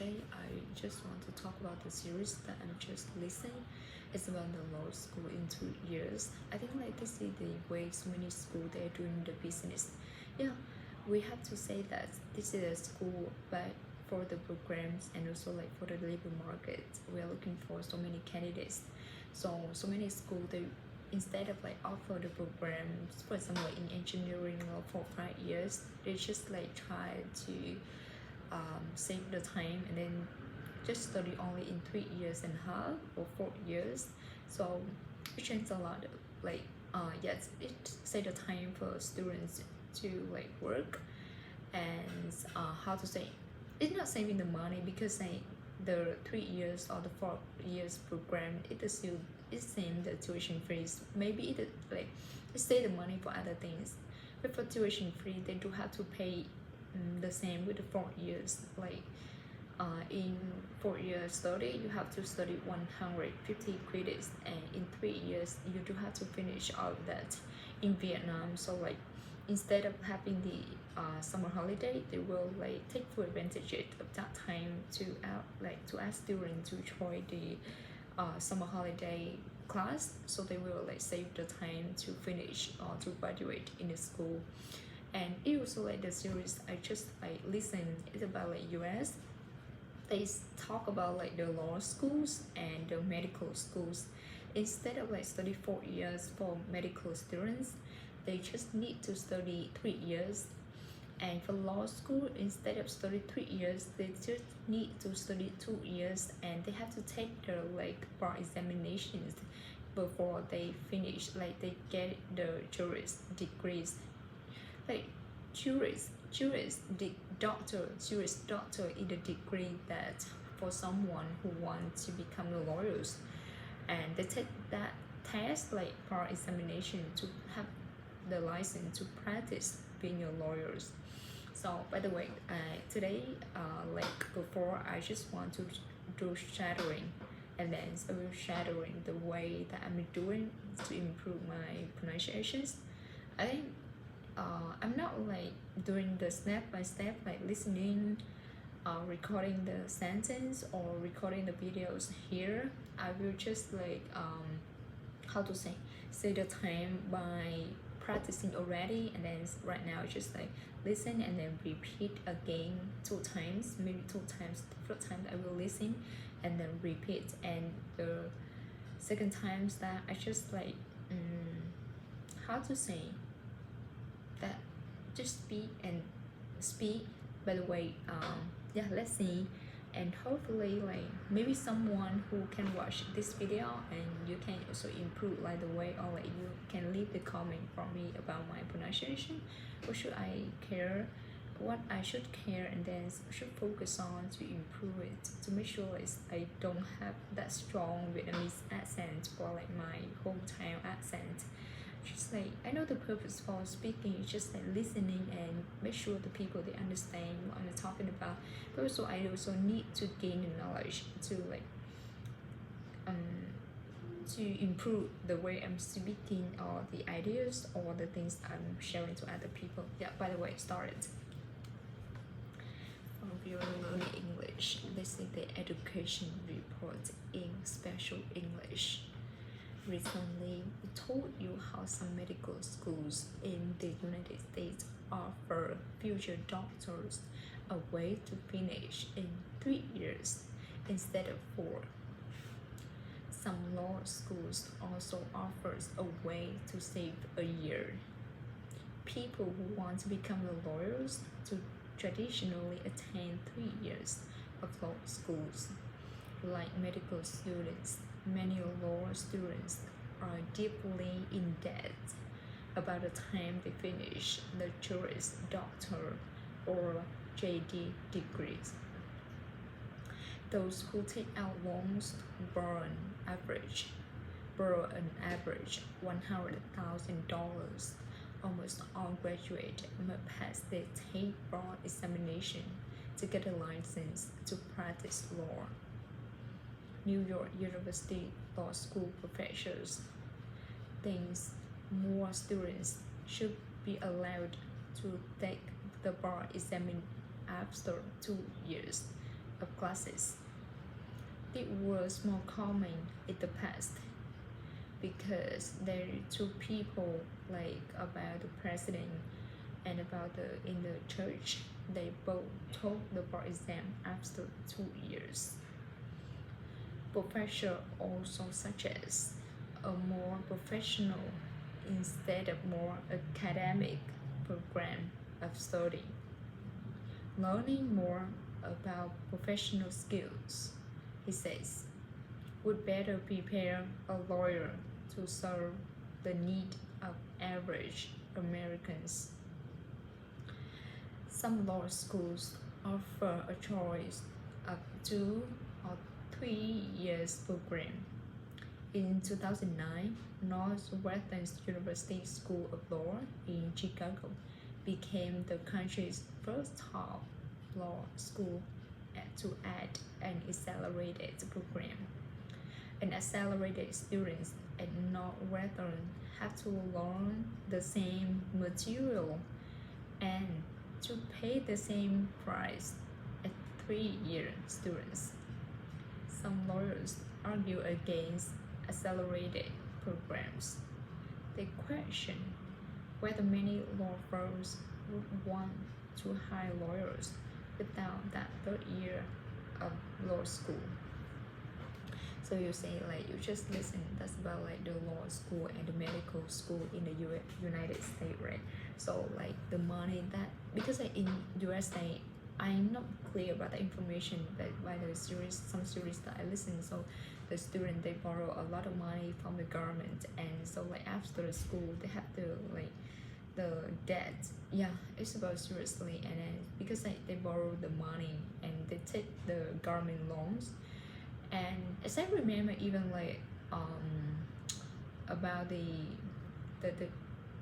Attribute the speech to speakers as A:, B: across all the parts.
A: today I just want to talk about the series that I'm just listening. It's about the law school in 2 years. I think like this is the way so many school they're doing the business. Yeah, we have to say that this is a school, but for the programs and also like for the labor market, we are looking for so many candidates. So many school they instead of like offer the programs, for example like in engineering or for 5 years, they just like try to save the time and then just study only in 3 years and a half or 4 years. So it changes a lot. Like yes, it save the time for students to like work and how to say it's not saving the money because like the 3 years or the 4 years program it is still it's same the tuition fees. Maybe it like it save the money for other things, but for tuition free they do have to pay the same with the 4 years. Like in 4 years study you have to study 150 credits, and in 3 years you do have to finish all of that in Vietnam. So like instead of having the summer holiday, they will like take full advantage of that time to to ask students to join the summer holiday class, so they will like save the time to finish or to graduate in the school. And it also like the series I just like listen is about like US. They talk about like the law schools and the medical schools. Instead of like study 4 years for medical students, they just need to study 3 years. And for law school, instead of study 3 years, they just need to study 2 years, and they have to take their like bar examinations before they finish, like they get the juris degrees. Like juris doctor is a degree that for someone who wants to become lawyers, and they take that test like bar examination to have the license to practice being a lawyers. So by the way, today like before I just want to do shadowing, and then I will shadowing the way that I'm doing to improve my pronunciations. I think I'm not like doing the step by step like listening, recording the sentence or recording the videos here. I will just like how to say the time by practicing already, and then right now just like listen and then repeat again 2 times, maybe 2 times. The first time I will listen and then repeat, and the second times that I just like how to say that just speak and speak. By the way, yeah, let's see, and hopefully like maybe someone who can watch this video and you can also improve like the way, or like you can leave the comment for me about my pronunciation. What should I care, what I should care, and then should focus on to improve it, to make sure I don't have that strong Vietnamese accent or like my hometown accent. Just like I know the purpose for speaking is just like listening and make sure the people they understand what I'm talking about. But also I also need to gain the knowledge to like to improve the way I'm speaking or the ideas or the things I'm sharing to other people. Yeah, by the way, started. If you're learning English, this is the education report in special English. Recently, we told you how some medical schools in the United States offer future doctors a way to finish in 3 years instead of 4. Some law schools also offers a way to save a year. People who want to become lawyers to traditionally attend 3 years of law schools. Like medical students, many law students are deeply in debt about the time they finish the Juris Doctor or JD degrees. Those who take out loans borrow an average $100,000. Almost all graduates must pass the state bar examination to get a license to practice law. New York University Law School professors thinks more students should be allowed to take the bar exam after 2 years. of classes. It was more common in the past because there are two people like about the president and about the in the church. They both took the bar exam after 2 years. Professor also suggests a more professional instead of more academic program of study. Learning more about professional skills, he says, would better prepare a lawyer to serve the need of average Americans. Some law schools offer a choice of 2 or 3 years program. In 2009, Northwestern University School of Law in Chicago became the country's first top law school to add an accelerated program. And accelerated students at Northwestern have to learn the same material and to pay the same price as 3-year students. Some lawyers argue against accelerated programs. They question whether many law firms would want to hire lawyers without that third year of law school. So you say like you just listen. That's about like the law school and the medical school in the United States, right? So like the money that because like in USA, I'm not clear about the information that by the series, some series that I listen. So the student they borrow a lot of money from the government, and so like after the school they have to like the debt. Yeah, it's about seriously, and then because like they borrow the money and they take the government loans. And as I remember, even like about the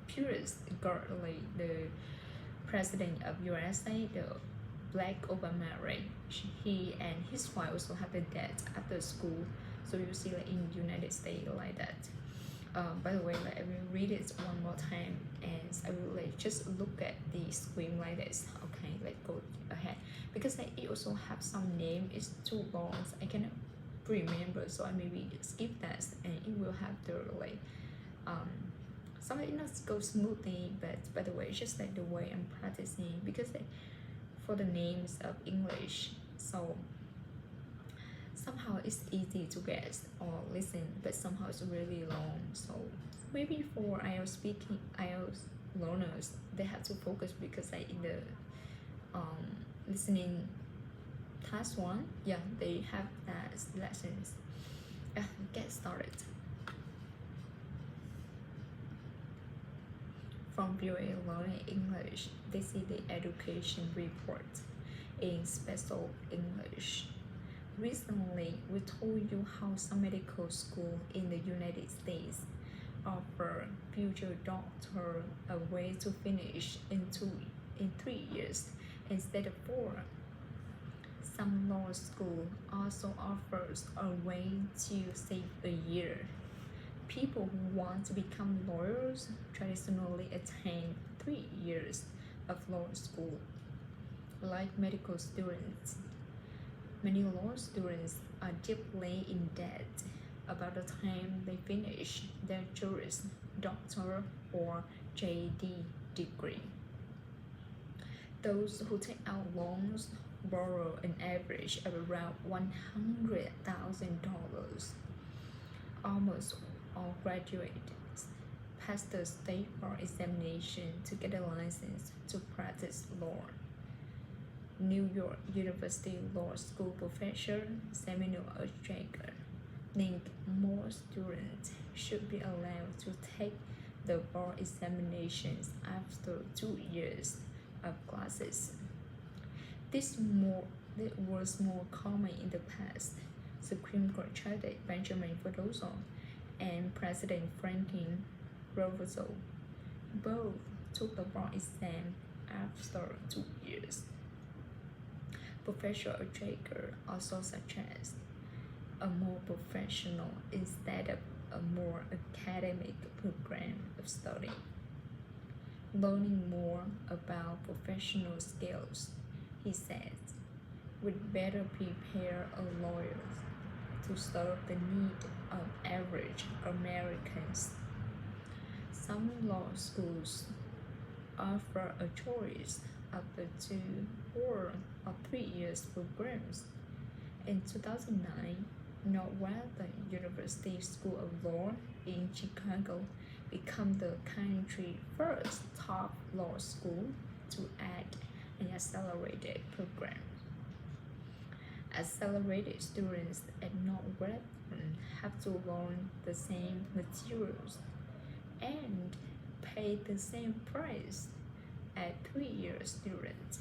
A: previous like the president of USA, the Black Obama, right? He and his wife also have the debt after school. So you see like in United States like that. By the way, like I will read it one more time, and I will like just look at the screen like this. Okay, let's go ahead because like it also have some name. It's too long. I cannot remember, so I maybe skip that, and it will have the like something not go smoothly. But by the way, it's just like the way I'm practicing because like, for the names of English, so somehow it's easy to guess or listen, but somehow it's really long. So maybe for IELTS learners, they have to focus because like in the listening task one, yeah, they have that lessons. Get started. From VOA Learning English, they see the education report in special English. Recently, we told you how some medical schools in the United States offer future doctor a way to finish in 3 years instead of 4. Some law school also offers a way to save a year. People who want to become lawyers traditionally attend 3 years of law school. Like medical students, many law students are deeply in debt about the time they finish their Juris Doctor or JD degree. Those who take out loans borrow an average of around $100,000. Almost all graduates pass the state bar examination to get a license to practice law. New York University Law School professor Samuel Ostrager think more students should be allowed to take the bar examinations after 2 years of classes. This was more common in the past. Supreme Court Judge Benjamin Cardozo and President Franklin Roosevelt both took the bar exam after 2 years. Professor Ostrager also suggests a more professional instead of a more academic program of study. Learning more about professional skills, he says, would better prepare a lawyer to serve the need of average Americans. Some law schools offer a choice of the 2 or 3 years programs. In 2009, Northwestern University School of Law in Chicago became the country's first top law school to add an accelerated program. Accelerated students at Northwestern have to learn the same materials and pay the same price as 3-year students.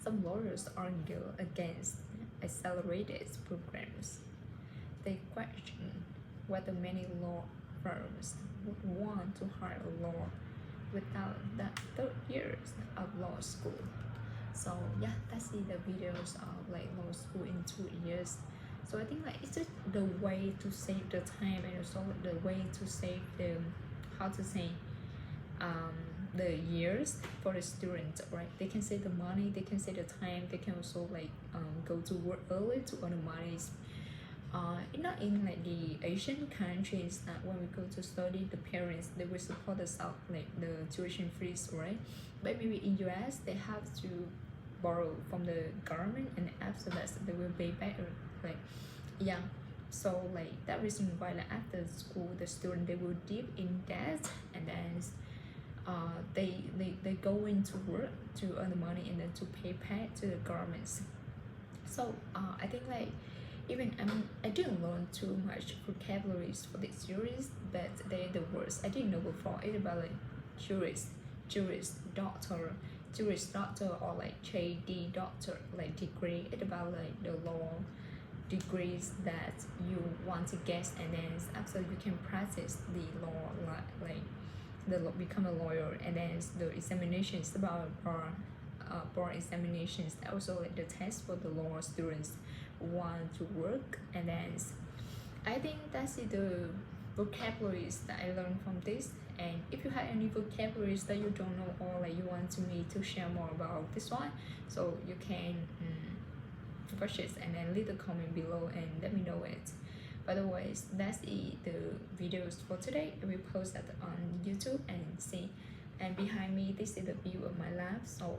A: Some lawyers argue against accelerated programs. They question whether many law firms would want to hire a lawyer without the 3 years of law school. So yeah, that's the videos of like law school in 2 years. So I think like it's just the way to save the time and also the way to save the how to say um the years for the students, right? They can save the money, they can save the time, they can also like go to work early to earn the money. Not in like the Asian countries that when we go to study, the parents they will support us out like the tuition fees, right? But maybe in US they have to borrow from the government and after that they will pay back, like yeah. So like that reason why like after school the student they will deep in debt and then they go into work to earn the money and then to pay back to the governments. So I think like even I didn't learn too much vocabularies for this series, but they're the words I didn't know before. It's about like jurist, jurist doctor, or like JD doctor, like degree. It's about like the law degrees that you want to get, and then after you can practice the law, like the law, become a lawyer, and then the examinations about bar examinations. Also like the test for the law students who want to work, and then I think that's the vocabularies that I learned from this. And if you have any vocabularies that you don't know or like you want to me to share more about this one, so you can purchase and then leave the comment below and let me know it. By the way, that's the videos for today. I will post that on YouTube and see. And behind me, this is the view of my lab. So